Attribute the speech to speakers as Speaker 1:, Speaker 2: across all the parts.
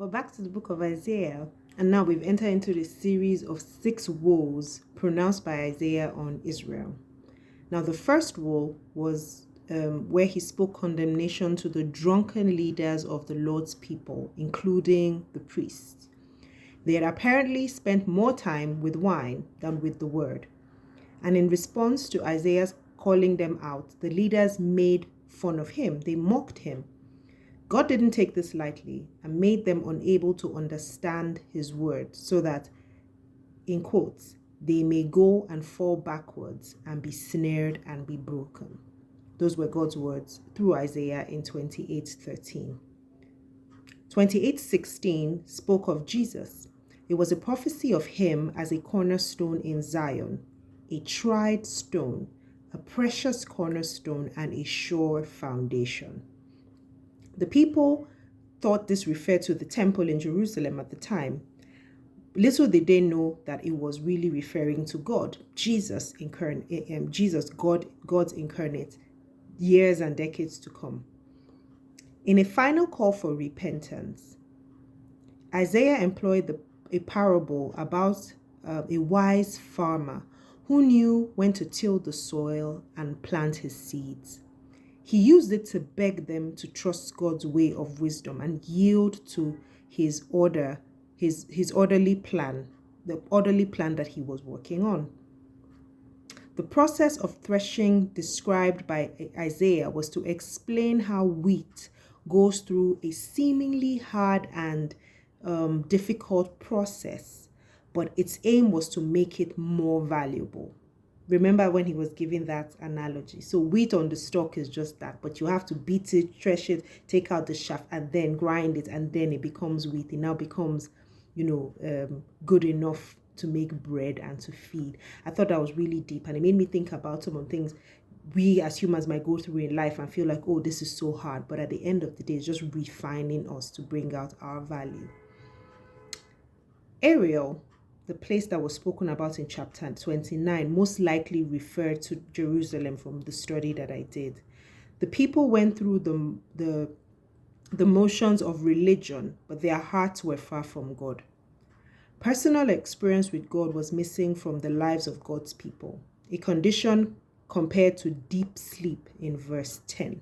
Speaker 1: We're back to the book of Isaiah, and now we've entered into the series of 6 woes pronounced by Isaiah on Israel. Now, the first woe was where he spoke condemnation to the drunken leaders of the Lord's people, including the priests. They had apparently spent more time with wine than with the word. And in response to Isaiah's calling them out, the leaders made fun of him. They mocked him. God didn't take this lightly and made them unable to understand his word so that, in quotes, they may go and fall backwards and be snared and be broken. Those were God's words through Isaiah in 28:13. 28:16 spoke of Jesus. It was a prophecy of him as a cornerstone in Zion, a tried stone, a precious cornerstone, and a sure foundation. The people thought this referred to the temple in Jerusalem at the time. Little did they know that it was really referring to God, Jesus, God's incarnate, years and decades to come. In a final call for repentance, Isaiah employed a parable about a wise farmer who knew when to till the soil and plant his seeds. He used it to beg them to trust God's way of wisdom and yield to his orderly plan, the orderly plan that he was working on. The process of threshing described by Isaiah was to explain how wheat goes through a seemingly hard and difficult process, but its aim was to make it more valuable. Remember when he was giving that analogy. So wheat on the stalk is just that, but you have to beat it, thresh it, take out the chaff, and then grind it, and then it becomes wheat. It now becomes, good enough to make bread and to feed. I thought that was really deep, and it made me think about some of the things we as humans might go through in life and feel like, oh, this is so hard. But at the end of the day, it's just refining us to bring out our value. Ariel, the place that was spoken about in chapter 29, most likely referred to Jerusalem from the study that I did. The people went through the motions of religion, but their hearts were far from God. Personal experience with God was missing from the lives of God's people, a condition compared to deep sleep in verse 10.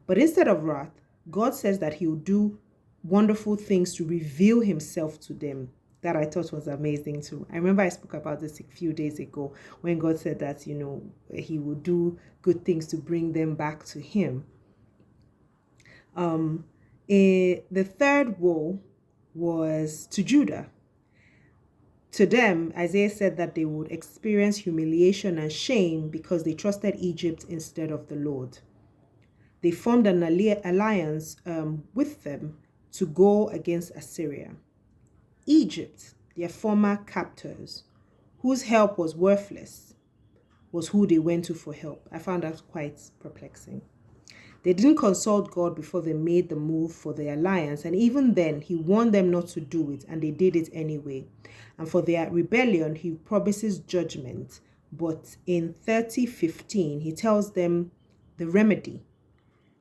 Speaker 1: But instead of wrath, God says that he will do wonderful things to reveal himself to them. That I thought was amazing too. I remember I spoke about this a few days ago when God said that, he would do good things to bring them back to him. The third woe was to Judah. To them, Isaiah said that they would experience humiliation and shame because they trusted Egypt instead of the Lord. They formed an alliance with them to go against Assyria. Egypt, their former captors, whose help was worthless, was who they went to for help. I found that quite perplexing. They didn't consult God before they made the move for the alliance, and even then, he warned them not to do it, and they did it anyway. And for their rebellion, he promises judgment, but in 30:15, he tells them the remedy,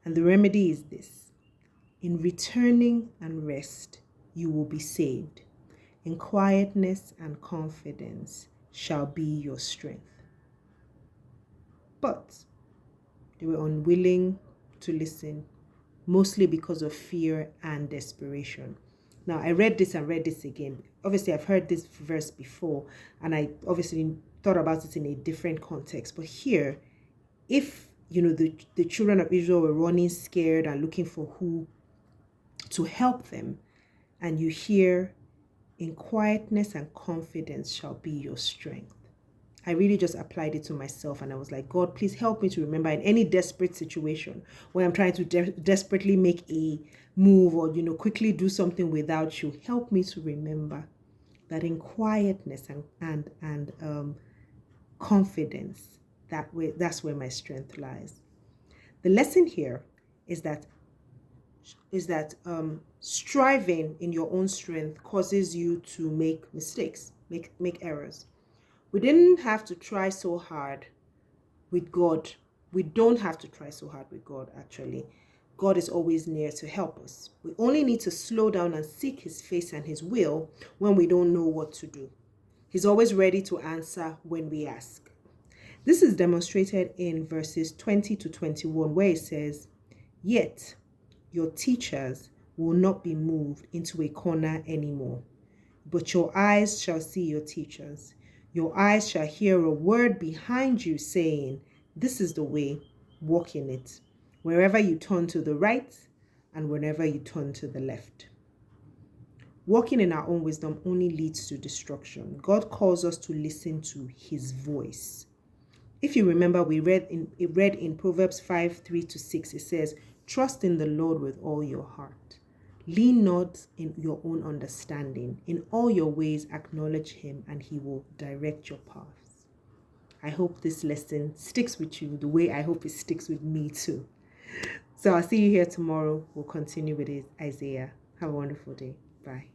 Speaker 1: and the remedy is this: in returning and rest, you will be saved. In quietness and confidence shall be your strength. But they were unwilling to listen, mostly because of fear and desperation. Now, I read this again. Obviously, I've heard this verse before, and I obviously thought about it in a different context. But here, if, the children of Israel were running scared and looking for who to help them, and you hear, in quietness and confidence shall be your strength. I really just applied it to myself, and I was like, God, please help me to remember in any desperate situation where I'm trying to desperately make a move or, quickly do something without you. Help me to remember that in quietness and confidence, that's where my strength lies. The lesson here is that striving in your own strength causes you to make mistakes, make errors. We didn't have to try so hard with God. We don't have to try so hard with God, actually. God is always near to help us. We only need to slow down and seek his face and his will when we don't know what to do. He's always ready to answer when we ask. This is demonstrated in verses 20 to 21, where it says, "Yet your teachers will not be moved into a corner anymore, but your eyes shall see your teachers. Your eyes shall hear a word behind you saying, 'This is the way, walk in it,' wherever you turn to the right and whenever you turn to the left." Walking in our own wisdom only leads to destruction. God calls us to listen to his voice. If you remember, we read in Proverbs 5:3-6, it says, "Trust in the Lord with all your heart. Lean not in your own understanding. In all your ways acknowledge him, and he will direct your paths." I hope this lesson sticks with you the way I hope it sticks with me too. So I'll see you here tomorrow. We'll continue with Isaiah. Have a wonderful day. Bye.